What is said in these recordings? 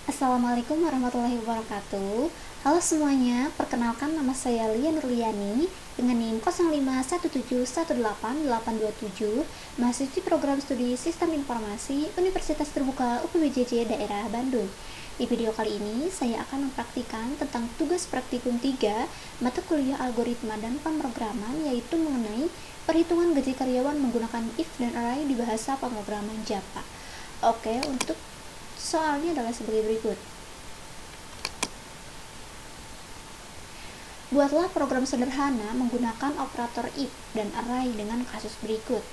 Assalamualaikum warahmatullahi wabarakatuh. Halo semuanya, perkenalkan nama saya Lia Nurliani dengan NIM 0517188827, mahasiswi program studi Sistem Informasi Universitas Terbuka UPBJJ Daerah Bandung. Di video kali ini, saya akan mempraktikkan tentang tugas praktikum 3 mata kuliah algoritma dan pemrograman, yaitu mengenai perhitungan gaji karyawan menggunakan if dan array di bahasa pemrograman Java. Oke, untuk soalnya adalah sebagai berikut. Buatlah program sederhana menggunakan operator if dan array dengan kasus berikut.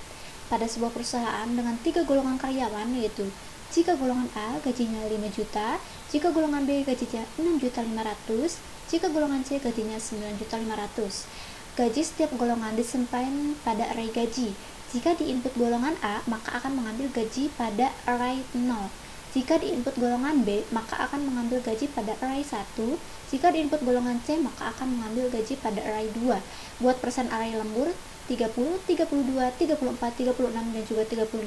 Pada sebuah perusahaan dengan 3 golongan karyawan, yaitu jika golongan A gajinya 5 juta, jika golongan B gajinya 6.500.000, jika golongan C gajinya 9.500.000. Gaji setiap golongan disampaikan pada array gaji. Jika di input golongan A, maka akan mengambil gaji pada array 0. Jika di input golongan B, maka akan mengambil gaji pada array 1. Jika di input golongan C, maka akan mengambil gaji pada array 2. Buat persen array lembur 30, 32, 34, 36, dan juga 38.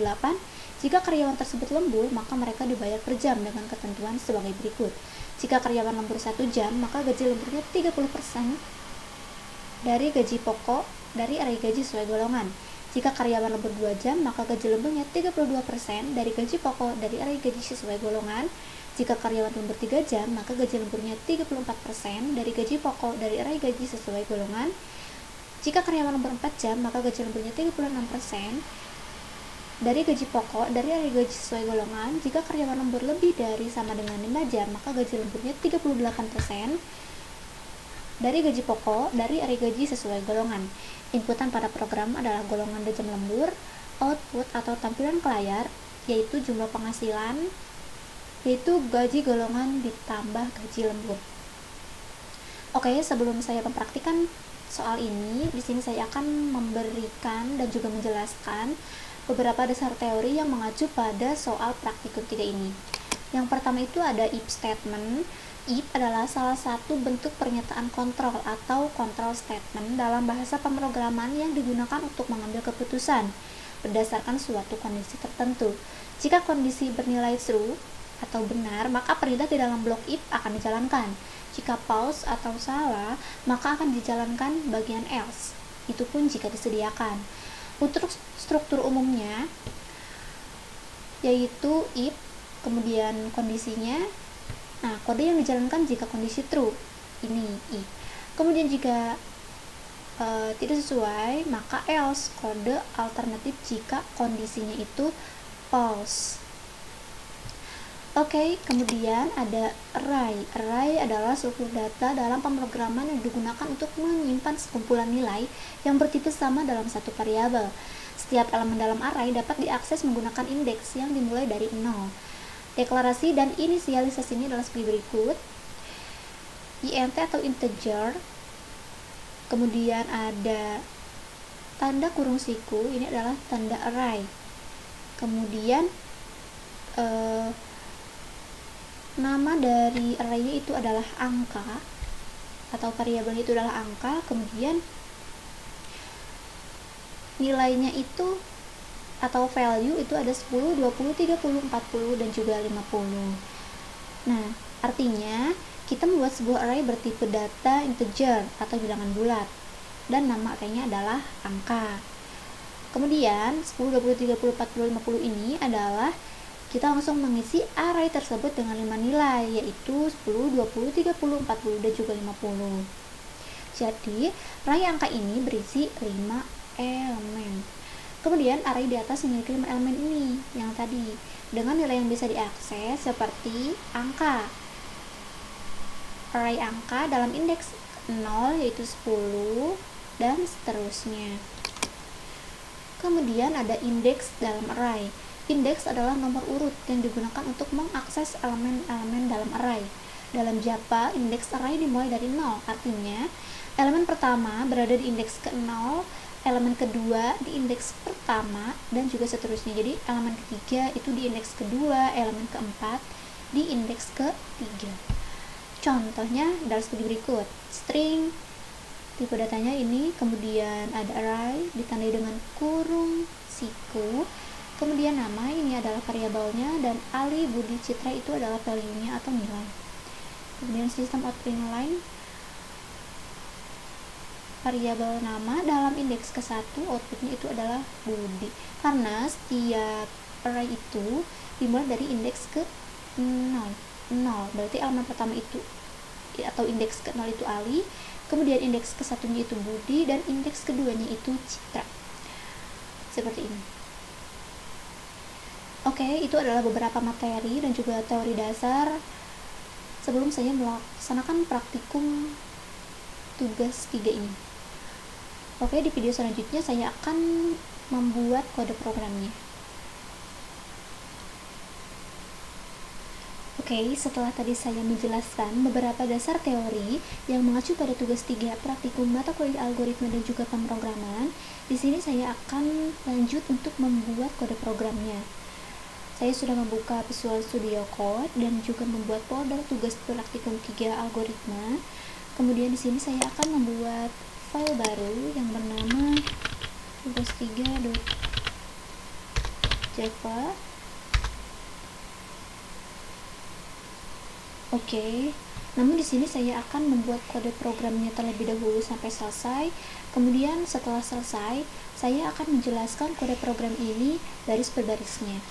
Jika karyawan tersebut lembur, maka mereka dibayar per jam dengan ketentuan sebagai berikut. Jika karyawan lembur 1 jam, maka gaji lemburnya 30% dari gaji pokok dari array gaji sesuai golongan. Jika karyawan lembur 2 jam, maka gaji lemburnya 32% dari gaji pokok dari array gaji sesuai golongan. Jika karyawan lembur 3 jam, maka gaji lemburnya 34% dari gaji pokok dari array gaji sesuai golongan. Jika karyawan lembur 4 jam, maka gaji lemburnya 36% dari gaji pokok dari array gaji sesuai golongan. Jika karyawan lembur lebih dari sama dengan 5 jam, maka gaji lemburnya 38% dari gaji pokok dari array gaji sesuai golongan. Inputan pada program adalah golongan dan jam lembur. Output atau tampilan ke layar yaitu jumlah penghasilan, yaitu gaji golongan ditambah gaji lembur. Oke, sebelum saya mempraktikkan soal ini, di sini saya akan memberikan dan juga menjelaskan beberapa dasar teori yang mengacu pada soal praktikum 3 ini. Yang pertama itu ada if statement. If adalah salah satu bentuk pernyataan kontrol atau control statement dalam bahasa pemrograman yang digunakan untuk mengambil keputusan berdasarkan suatu kondisi tertentu. Jika kondisi bernilai true atau benar, maka perintah di dalam blok if akan dijalankan. Jika false atau salah, maka akan dijalankan bagian else. Itu pun jika disediakan. Untuk struktur umumnya, yaitu if, kemudian kondisinya. Nah, kode yang dijalankan jika kondisi true, ini if. Kemudian jika tidak sesuai, maka else, kode alternatif jika kondisinya itu false. Oke, kemudian ada array. Array adalah struktur data dalam pemrograman yang digunakan untuk menyimpan sekumpulan nilai yang bertipe sama dalam satu variabel. Setiap elemen dalam array dapat diakses menggunakan indeks yang dimulai dari 0. Deklarasi dan inisialisasi ini adalah seperti berikut. int atau integer, kemudian ada tanda kurung siku, ini adalah tanda array. Kemudian nama dari array itu adalah angka, atau variabel itu adalah angka. Kemudian nilainya itu atau value itu ada 10, 20, 30, 40, dan juga 50. Nah, artinya kita membuat sebuah array bertipe data integer atau bilangan bulat, dan nama arraynya adalah angka. Kemudian 10, 20, 30, 40, 50 ini adalah kita langsung mengisi array tersebut dengan 5 nilai, yaitu 10, 20, 30, 40, dan juga 50. Jadi, array angka ini berisi 5 elemen. Kemudian array di atas memiliki 5 elemen ini yang tadi dengan nilai yang bisa diakses seperti angka. Array angka dalam indeks 0 yaitu 10 dan seterusnya. Kemudian ada indeks dalam array. Indeks adalah nomor urut yang digunakan untuk mengakses elemen-elemen dalam array. Dalam Java, indeks array dimulai dari 0, artinya elemen pertama berada di indeks ke-0, elemen kedua di indeks pertama, dan juga seterusnya. Jadi elemen ketiga itu di indeks kedua, elemen keempat di indeks ketiga. Contohnya adalah seperti berikut. String, tipe datanya ini, kemudian ada array ditandai dengan kurung siku, Kemudian nama ini adalah variabelnya, dan Ali, Budi, Citra itu adalah value-nya atau nilai. Kemudian sistem output line, variabel nama dalam indeks ke-1, outputnya itu adalah Budi. Karena setiap array itu dimulai dari indeks ke 0, berarti elemen pertama itu atau indeks ke-0 itu Ali, kemudian indeks ke-1-nya itu Budi, dan indeks keduanya itu Citra. Seperti ini. Oke, itu adalah beberapa materi dan juga teori dasar sebelum saya melaksanakan praktikum tugas 3 ini. Oke, di video selanjutnya saya akan membuat kode programnya. Oke, setelah tadi saya menjelaskan beberapa dasar teori yang mengacu pada tugas 3 praktikum mata kuliah algoritma dan juga pemrograman, di sini saya akan lanjut untuk membuat kode programnya. Saya sudah membuka Visual Studio Code dan juga membuat folder tugas praktikum 3 algoritma. Kemudian di sini saya akan membuat file baru yang bernama tugas3.java. Oke. Namun di sini saya akan membuat kode programnya terlebih dahulu sampai selesai. Kemudian setelah selesai, saya akan menjelaskan kode program ini baris per barisnya.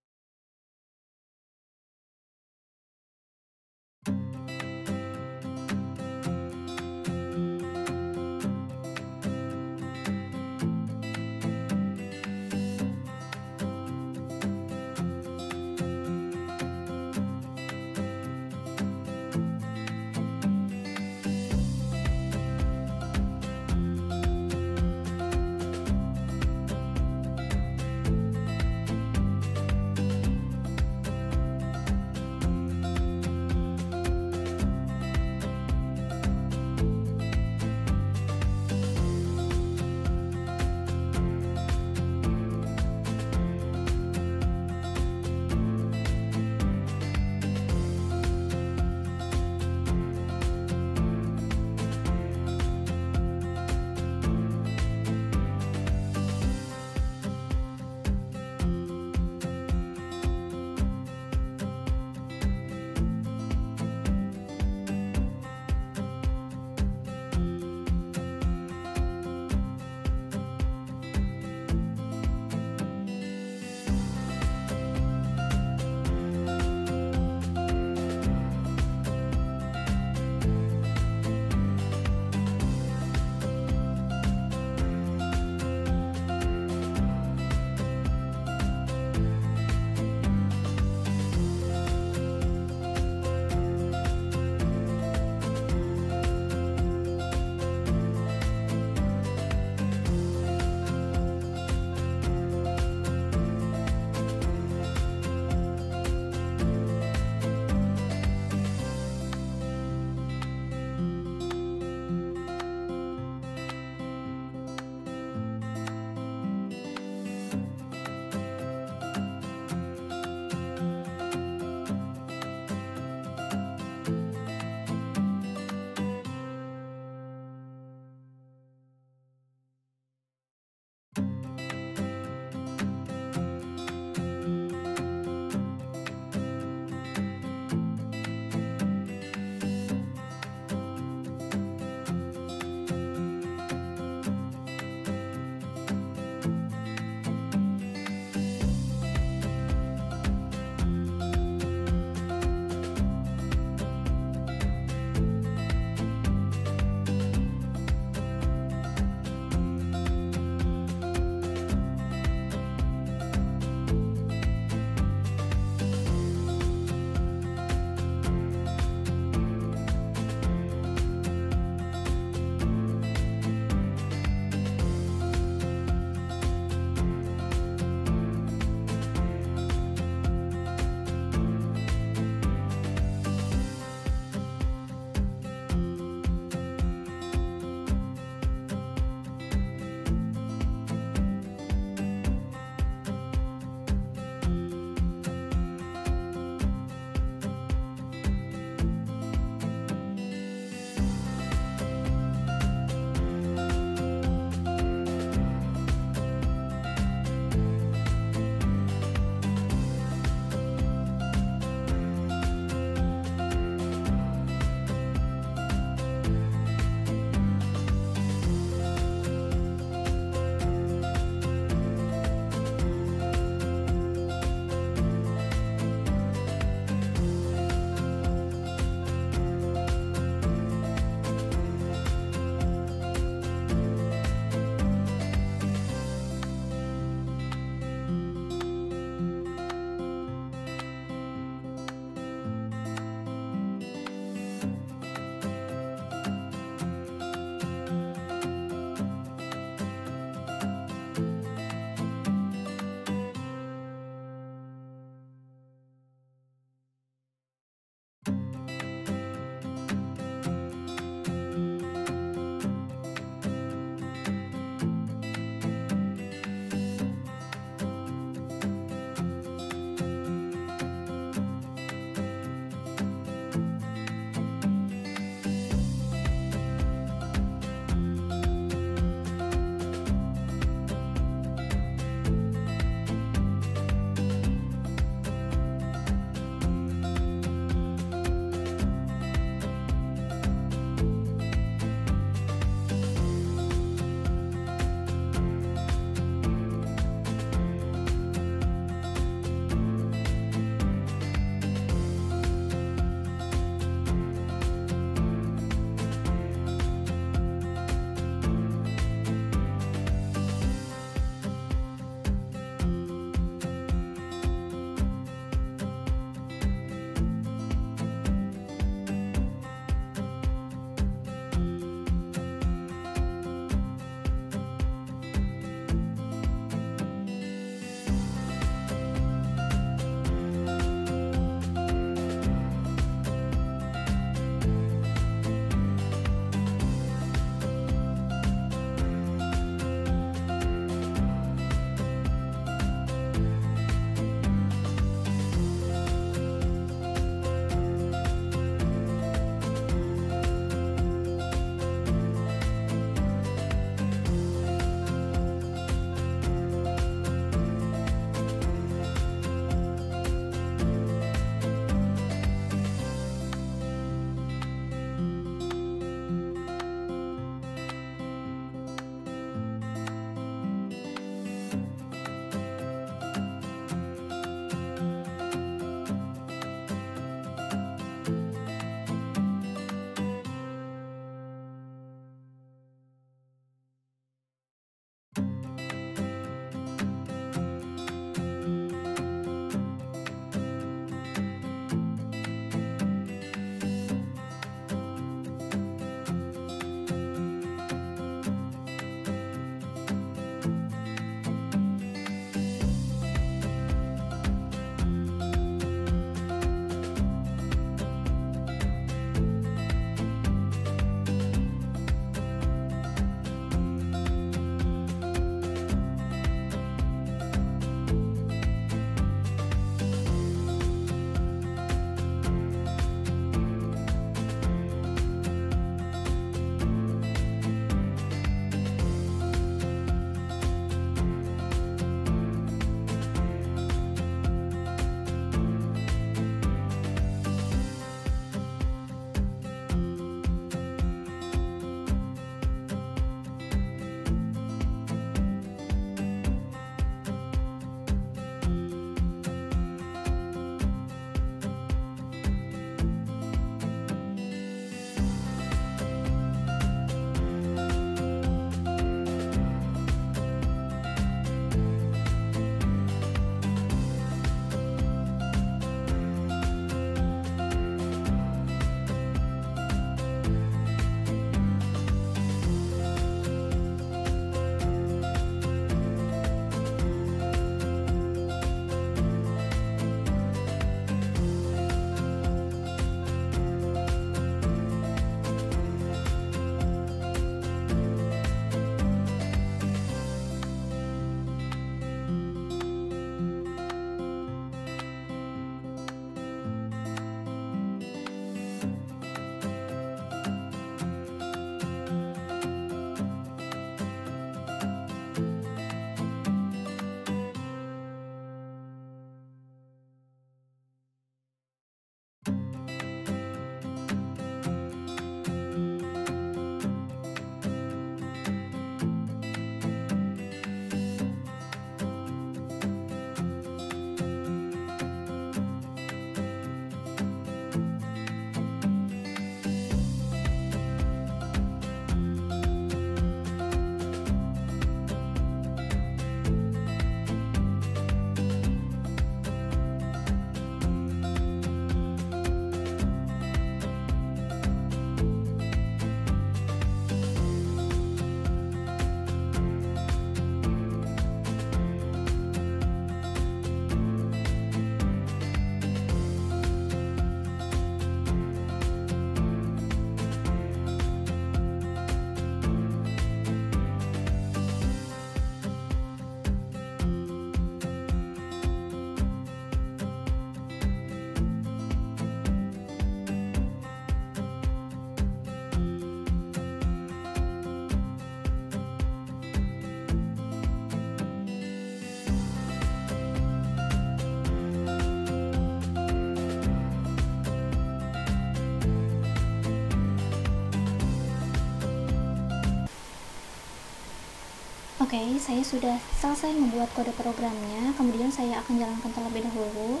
Oke, saya sudah selesai membuat kode programnya, kemudian saya akan jalankan terlebih dahulu.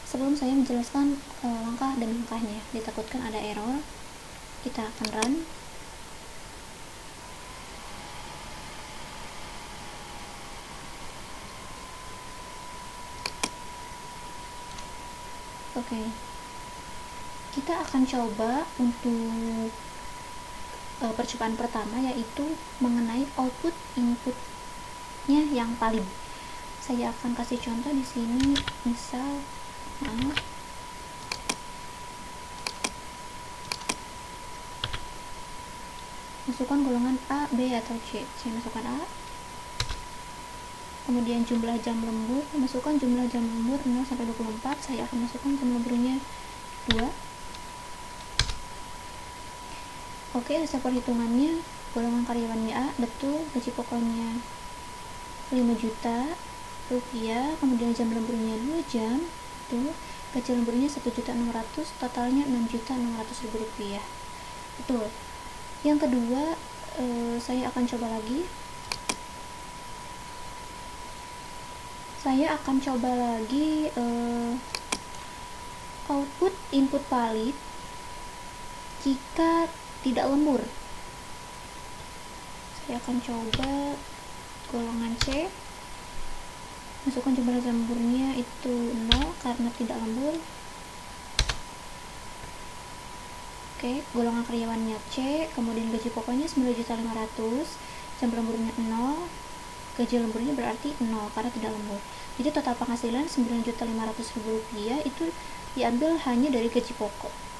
Sebelum saya menjelaskan langkah demi langkahnya, ditakutkan ada error, kita akan run. Oke, kita akan coba untuk percobaan pertama, yaitu mengenai output inputnya yang valid. Saya akan kasih contoh di sini, misal masukkan golongan A, B, atau C. Saya masukkan A, kemudian jumlah jam lembur, masukkan jumlah jam lembur 0 sampai 24. Saya akan masukkan jam lemburnya 2. Oke, hasil perhitungannya, golongan karyawannya A, betul, gaji pokoknya 5 juta rupiah, kemudian jam lemburnya 2 jam, betul, gaji lemburnya 1.600.000, totalnya 6.600.000 rupiah, betul. Yang kedua, saya akan coba lagi. Output input valid jika tidak lembur. Saya akan coba golongan C, masukkan jumlah jam lemburnya itu 0 karena tidak lembur. Oke, golongan karyawannya C, kemudian gaji pokoknya 9.500.000, jam lemburnya 0, gaji lemburnya berarti 0 karena tidak lembur. Jadi total penghasilan 9.500.000 rupiah itu diambil hanya dari gaji pokok.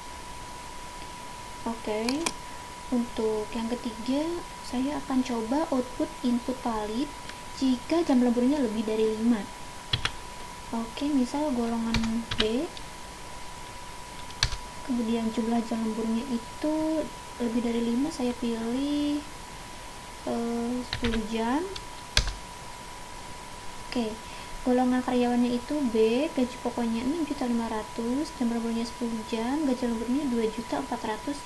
Oke, untuk yang ketiga, saya akan coba output input valid jika jam lemburnya lebih dari 5. Oke, misal golongan B, kemudian jumlah jam lemburnya itu lebih dari 5, saya pilih 10 jam. Oke, golongan karyawannya itu B, gaji pokoknya 6.500.000, jam lemburnya 10 jam, gaji lemburnya 2.470.000.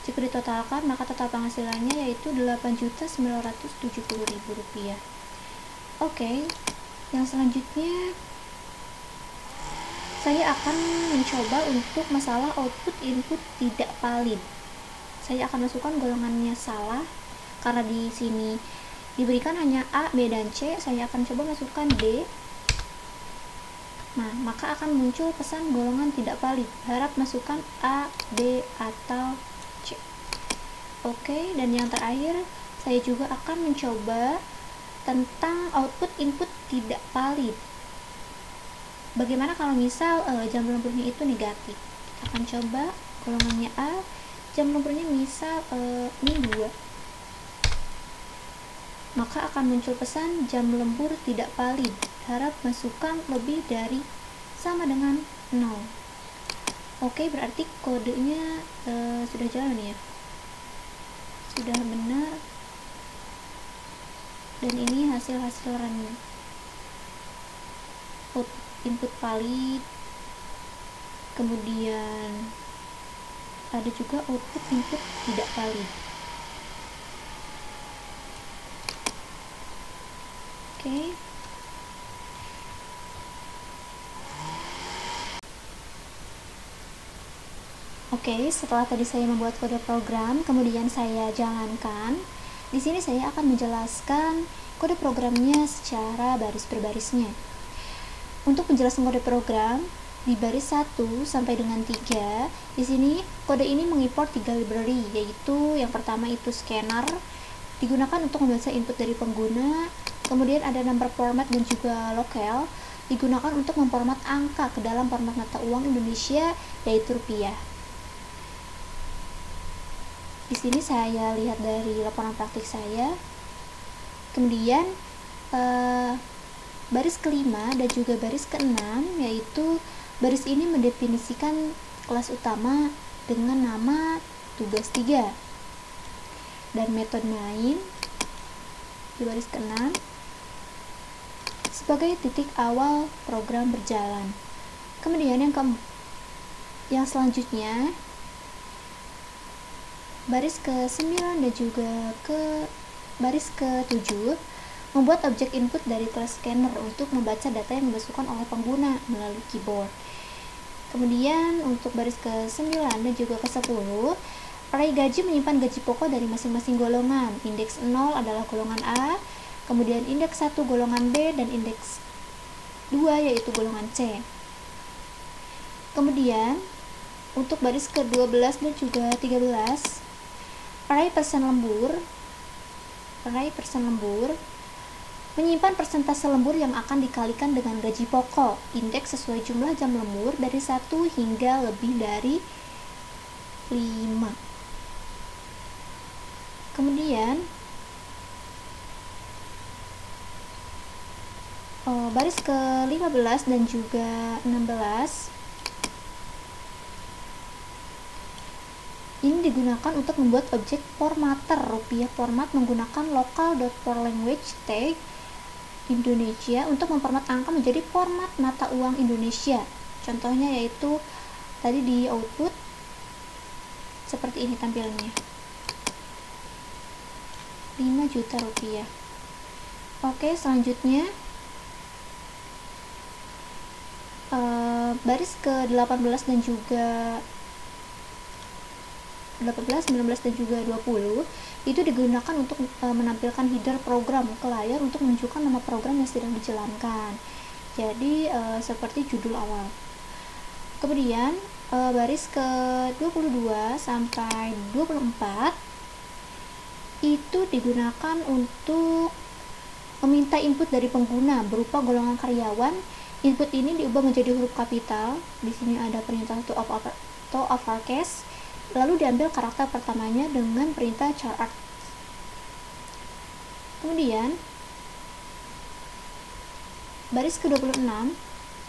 Jika ditotalkan, maka total penghasilannya yaitu 8.970.000 rupiah. Oke, yang selanjutnya saya akan mencoba untuk masalah output input tidak valid. Saya akan masukkan golongannya salah karena di sini diberikan hanya A, B, dan C. Saya akan coba masukkan D. Nah, maka akan muncul pesan golongan tidak valid. Harap masukkan A, D, atau C. Oke, dan yang terakhir, saya juga akan mencoba tentang output input tidak valid. Bagaimana kalau misal jam lemburnya itu negatif? Kita akan coba golongannya A, jam lemburnya misal ini 2. Maka akan muncul pesan jam lembur tidak valid. Harap masukkan lebih dari sama dengan 0. Oke, berarti kodenya sudah jalan ya. Sudah benar. Dan ini hasil-hasil runnya. Input valid, kemudian ada juga output input tidak valid. Oke, setelah tadi saya membuat kode program, kemudian saya jalankan. Di sini saya akan menjelaskan kode programnya secara baris per barisnya. Untuk menjelaskan kode program di baris 1 sampai dengan 3, di sini kode ini mengimport 3 library, yaitu yang pertama itu scanner, digunakan untuk membaca input dari pengguna, kemudian ada number format dan juga locale, digunakan untuk memformat angka ke dalam format mata uang Indonesia, yaitu rupiah. Di sini saya lihat dari laporan praktik saya. Kemudian baris kelima dan juga baris keenam, yaitu baris ini mendefinisikan kelas utama dengan nama tugas 3 dan metode lain di baris keenam sebagai titik awal program berjalan. Kemudian yang selanjutnya baris ke-9 dan juga ke baris ke-7, membuat objek input dari kelas scanner untuk membaca data yang dimasukkan oleh pengguna melalui keyboard. Kemudian untuk baris ke-9 dan juga ke-10, array gaji menyimpan gaji pokok dari masing-masing golongan. Indeks 0 adalah golongan A, kemudian indeks 1 golongan B, dan indeks 2 yaitu golongan C. Kemudian untuk baris ke-12 dan juga 13, array persen lembur menyimpan persentase lembur yang akan dikalikan dengan gaji pokok. Indeks sesuai jumlah jam lembur dari 1 hingga lebih dari 5. Kemudian baris ke-15 dan juga 16 ini digunakan untuk membuat objek formatter rupiah format menggunakan local.forLanguage tag Indonesia untuk memformat angka menjadi format mata uang Indonesia. Contohnya yaitu tadi di output seperti ini tampilannya, 5 juta rupiah. Oke, selanjutnya baris ke-18 dan juga 18, 19 dan juga 20 itu digunakan untuk menampilkan header program ke layar untuk menunjukkan nama program yang sedang dijalankan. Jadi seperti judul awal. Kemudian baris ke-22 sampai 24 itu digunakan untuk meminta input dari pengguna berupa golongan karyawan. Input ini diubah menjadi huruf kapital. Di sini ada perintah to uppercase. Lalu diambil karakter pertamanya dengan perintah char. Kemudian baris ke-26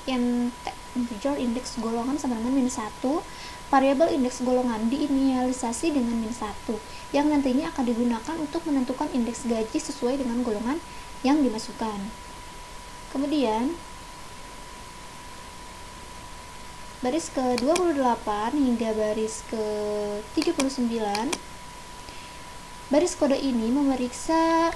integer indeks golongan sama dengan -1, variabel indeks golongan diinisialisasi dengan -1 yang nantinya akan digunakan untuk menentukan indeks gaji sesuai dengan golongan yang dimasukkan. Kemudian baris ke-28 hingga baris ke-39, baris kode ini memeriksa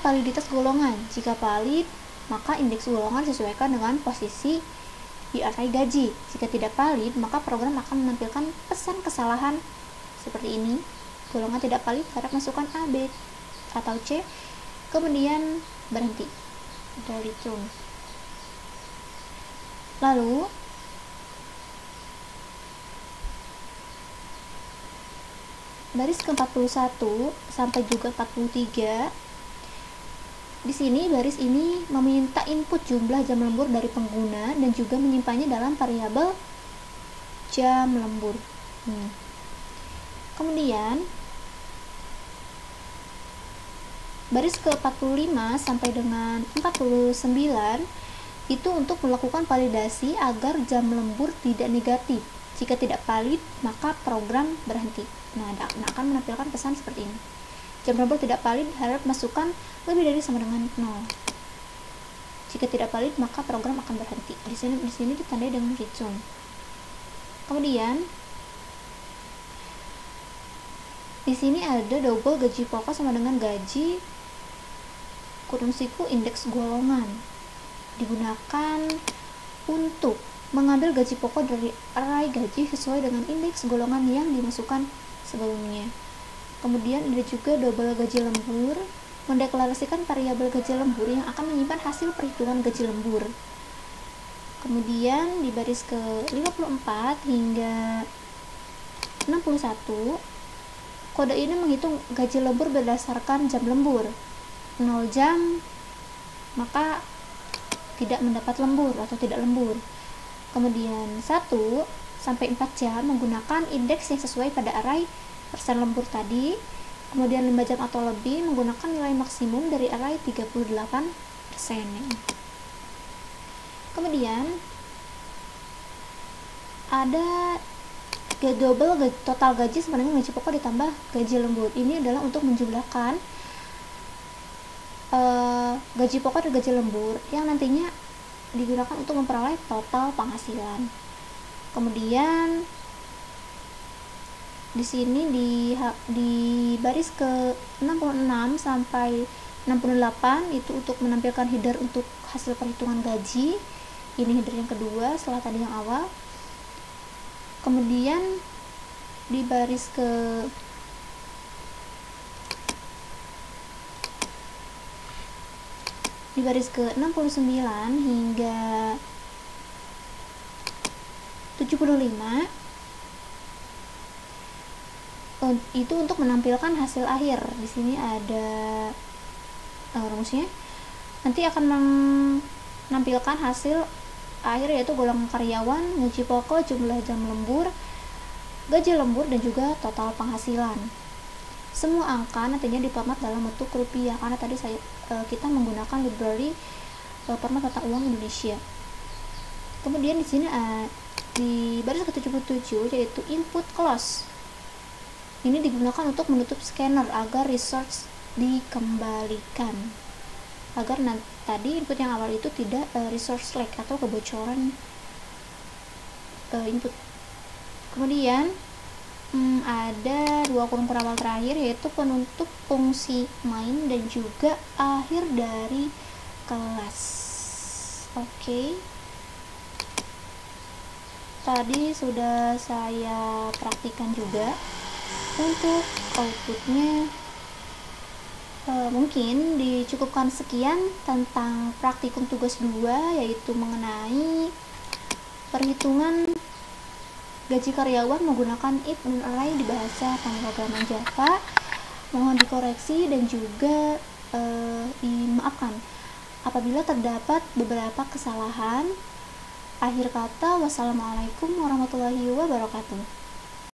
validitas golongan. Jika valid, maka indeks golongan disesuaikan dengan posisi di array gaji. Jika tidak valid, maka program akan menampilkan pesan kesalahan seperti ini. Golongan tidak valid, harap masukkan A, B, atau C. Kemudian berhenti dari return. Lalu baris ke-41 sampai juga 43, di sini baris ini meminta input jumlah jam lembur dari pengguna dan juga menyimpannya dalam variabel jam lembur. Kemudian baris ke-45 sampai dengan 49 itu untuk melakukan validasi agar jam lembur tidak negatif. Jika tidak valid, maka program berhenti. Nah, akan menampilkan pesan seperti ini. Jam lembur tidak valid, harap masukkan lebih dari sama dengan 0. Jika tidak valid, maka program akan berhenti. Di sini ditandai dengan return. Kemudian di sini ada double gaji pokok sama dengan gaji kurung siku indeks golongan, digunakan untuk mengambil gaji pokok dari array gaji sesuai dengan indeks golongan yang dimasukkan sebelumnya. Kemudian ada juga double gaji lembur, mendeklarasikan variabel gaji lembur yang akan menyimpan hasil perhitungan gaji lembur. Kemudian di baris ke-54 hingga 61, kode ini menghitung gaji lembur berdasarkan jam lembur. 0 jam, maka tidak mendapat lembur atau tidak lembur. Kemudian 1 sampai 4 jam menggunakan indeks yang sesuai pada array persen lembur tadi. Kemudian 5 jam atau lebih menggunakan nilai maksimum dari array 38%. Kemudian ada double total gaji sama dengan gaji pokok ditambah gaji lembur. Ini adalah untuk menjumlahkan gaji pokok dan gaji lembur yang nantinya digunakan untuk memperoleh total penghasilan. Kemudian di sini di baris ke 66 sampai 68 itu untuk menampilkan header untuk hasil perhitungan gaji. Ini header yang kedua setelah tadi yang awal. Kemudian di baris ke 69 hingga 75 itu untuk menampilkan hasil akhir. Di sini ada rumusnya. Nanti akan menampilkan hasil akhir, yaitu golongan karyawan, gaji pokok, jumlah jam lembur, gaji lembur, dan juga total penghasilan. Semua angka nantinya diformat dalam bentuk rupiah karena tadi kita menggunakan library format tata uang Indonesia. Kemudian di sini di baris ke-77 yaitu input close. Ini digunakan untuk menutup scanner agar resource dikembalikan. Agar tadi input yang awal itu tidak resource leak atau kebocoran input. Kemudian ada dua kurung perawal terakhir yaitu penutup fungsi main dan juga akhir dari kelas. Oke. Tadi sudah saya praktikan juga. Untuk outputnya mungkin dicukupkan sekian tentang praktikum tugas 2, yaitu mengenai perhitungan gaji karyawan menggunakan if dan array di bahasa pemrograman Java. Mohon dikoreksi dan juga dimaafkan apabila terdapat beberapa kesalahan. Akhir kata, wassalamualaikum warahmatullahi wabarakatuh.